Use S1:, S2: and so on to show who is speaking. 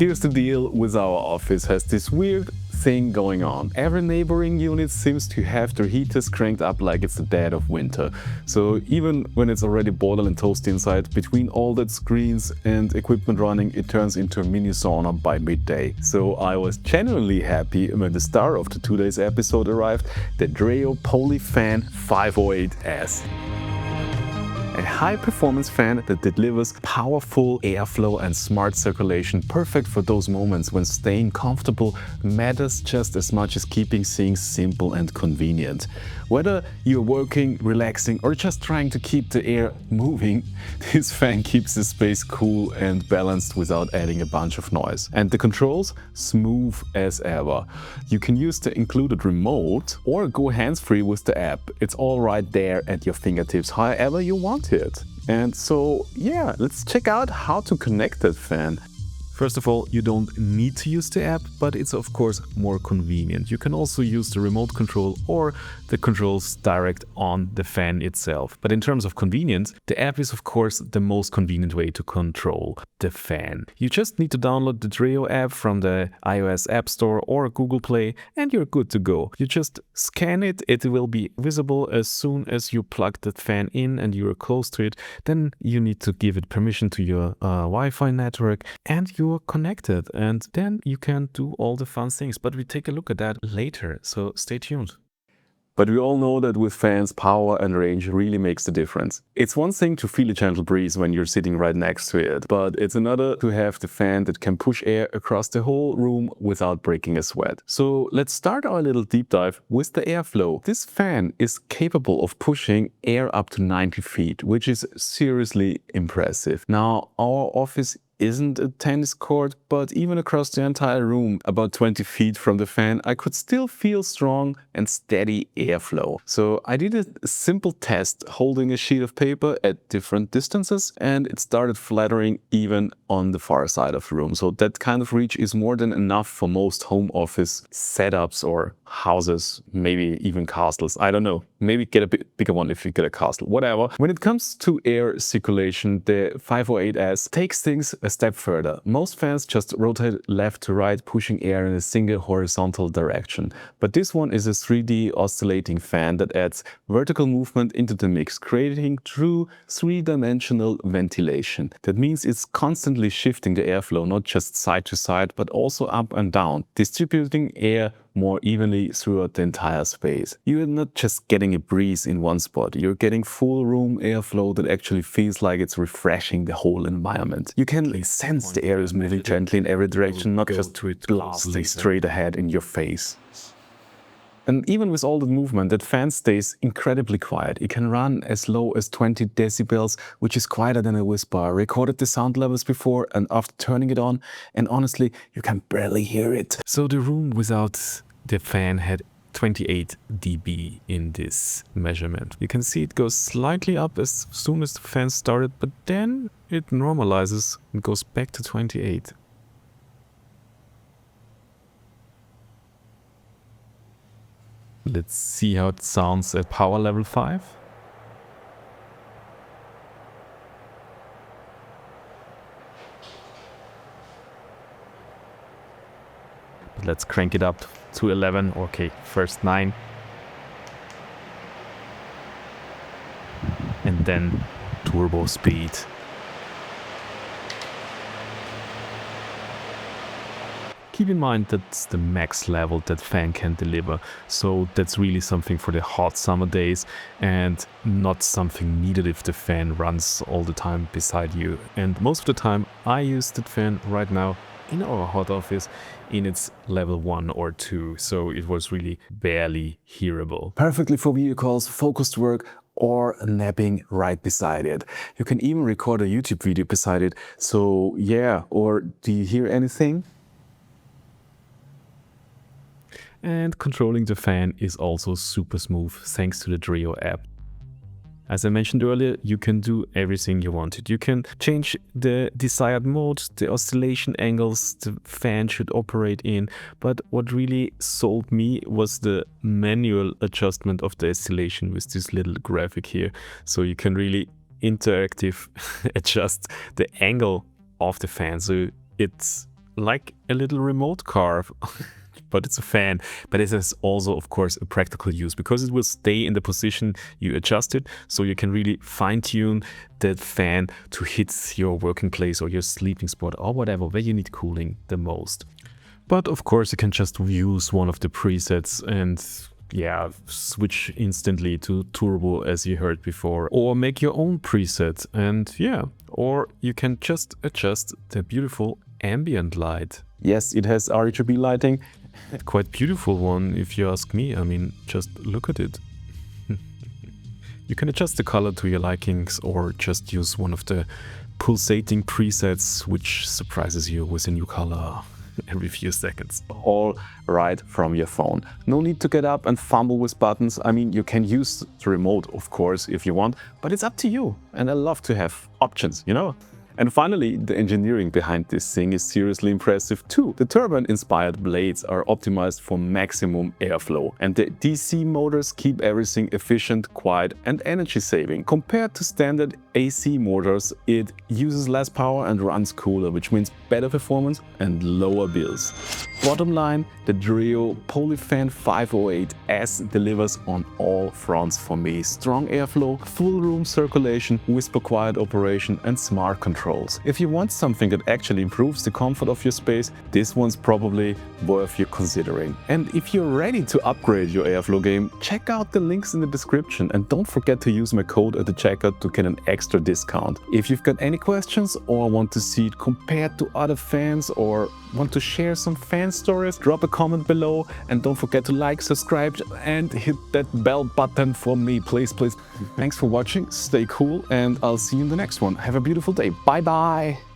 S1: Here's the deal with our office has this weird thing going on. Every neighboring unit seems to have their heaters cranked up like it's the dead of winter. So even when it's already boiling toasty inside, between all that screens and equipment running, it turns into a mini sauna by midday. So I was genuinely happy when the star of the today's episode arrived, the DREO TurboPoly Fan 508S. A high-performance fan that delivers powerful airflow and smart circulation, perfect for those moments when staying comfortable matters just as much as keeping things simple and convenient. Whether you're working, relaxing, or just trying to keep the air moving, this fan keeps the space cool and balanced without adding a bunch of noise. And the controls? Smooth as ever. You can use the included remote or go hands-free with the app. It's all right there at your fingertips, however you want it. And so, yeah, let's check out how to connect that fan. First of all, you don't need to use the app, but it's of course more convenient. You can also use the remote control or the controls direct on the fan itself. But in terms of convenience, the app is of course the most convenient way to control the fan. You just need to download the DREO app from the iOS App Store or Google Play and you're good to go. You just scan it, it will be visible as soon as you plug that fan in and you're close to it. Then you need to give it permission to your Wi-Fi network and you connected, and then you can do all the fun things. But we take a look at that later, so stay tuned. But we all know that with fans, power and range really makes the difference. It's one thing to feel a gentle breeze when you're sitting right next to it, but it's another to have the fan that can push air across the whole room without breaking a sweat. So let's start our little deep dive with the airflow. This fan is capable of pushing air up to 90 feet, which is seriously impressive. Now, our office isn't a tennis court, but even across the entire room, about 20 feet from the fan, I could still feel strong and steady airflow. So I did a simple test holding a sheet of paper at different distances, and it started flattering even on the far side of the room. So that kind of reach is more than enough for most home office setups or houses, maybe even castles. I don't know. Maybe get a bit bigger one if you get a castle, whatever. When it comes to air circulation, the 508S takes things a step further. Most fans just rotate left to right, pushing air in a single horizontal direction. But this one is a 3D oscillating fan that adds vertical movement into the mix, creating true three-dimensional ventilation. That means it's constantly shifting the airflow, not just side to side, but also up and down, distributing air more evenly throughout the entire space. You're not just getting a breeze in one spot, you're getting full room airflow that actually feels like it's refreshing the whole environment. You can sense the air is moving gently in every direction, not just blasting straight ahead in your face. And even with all the movement, that fan stays incredibly quiet. It can run as low as 20 decibels, which is quieter than a whisper. I recorded the sound levels before and after turning it on, and honestly, you can barely hear it. So the room without the fan had 28 dB in this measurement. You can see it goes slightly up as soon as the fan started, but then it normalizes and goes back to 28. Let's see how it sounds at power level 5. But let's crank it up to 11. Okay, first 9. And then turbo speed. Keep in mind that's the max level that fan can deliver, so that's really something for the hot summer days and not something needed if the fan runs all the time beside you. And most of the time I use that fan right now in our hot office in its level 1 or 2, so it was really barely hearable. Perfectly for video calls, focused work, or napping right beside it. You can even record a YouTube video beside it, so yeah. Or do you hear anything? And controlling the fan is also super smooth thanks to the DREO app. As I mentioned earlier, you can do everything you wanted. You can change the desired mode, the oscillation angles the fan should operate in. But what really sold me was the manual adjustment of the oscillation with this little graphic here. So you can really interactive adjust the angle of the fan. So it's
S2: like a little remote car. But it's a fan. But it has also, of course, a practical use because it will stay in the position you adjust it. So you can really fine-tune that fan to hit your working place or your sleeping spot or whatever, where you need cooling the most. But of course, you can just use one of the presets and yeah, switch instantly to turbo as you heard before, or make your own preset and yeah, or you can just adjust the beautiful ambient light.
S1: Yes, it has RGB lighting.
S2: Quite beautiful one if you ask me. I mean, just look at it. You can adjust the color to your likings or just use one of the pulsating presets which surprises you with a new color every few seconds.
S1: All right from your phone. No need to get up and fumble with buttons. I mean, you can use the remote, of course, if you want, but it's up to you. And I love to have options, you know? And finally, the engineering behind this thing is seriously impressive too. The turbine-inspired blades are optimized for maximum airflow, and the DC motors keep everything efficient, quiet and energy-saving. Compared to standard AC motors, it uses less power and runs cooler, which means better performance and lower bills. Bottom line, the DREO TurboPoly Fan 508S delivers on all fronts for me. Strong airflow, full room circulation, whisper quiet operation and smart controls. If you want something that actually improves the comfort of your space, this one's probably worth you considering. And if you're ready to upgrade your airflow game, check out the links in the description and don't forget to use my code at the checkout to get an extra discount. If you've got any questions or want to see it compared to other fans or want to share some fan stories, drop a comment below and don't forget to like, subscribe and hit that bell button for me, please. Thanks for watching, stay cool and I'll see you in the next one. Have a beautiful day. Bye bye.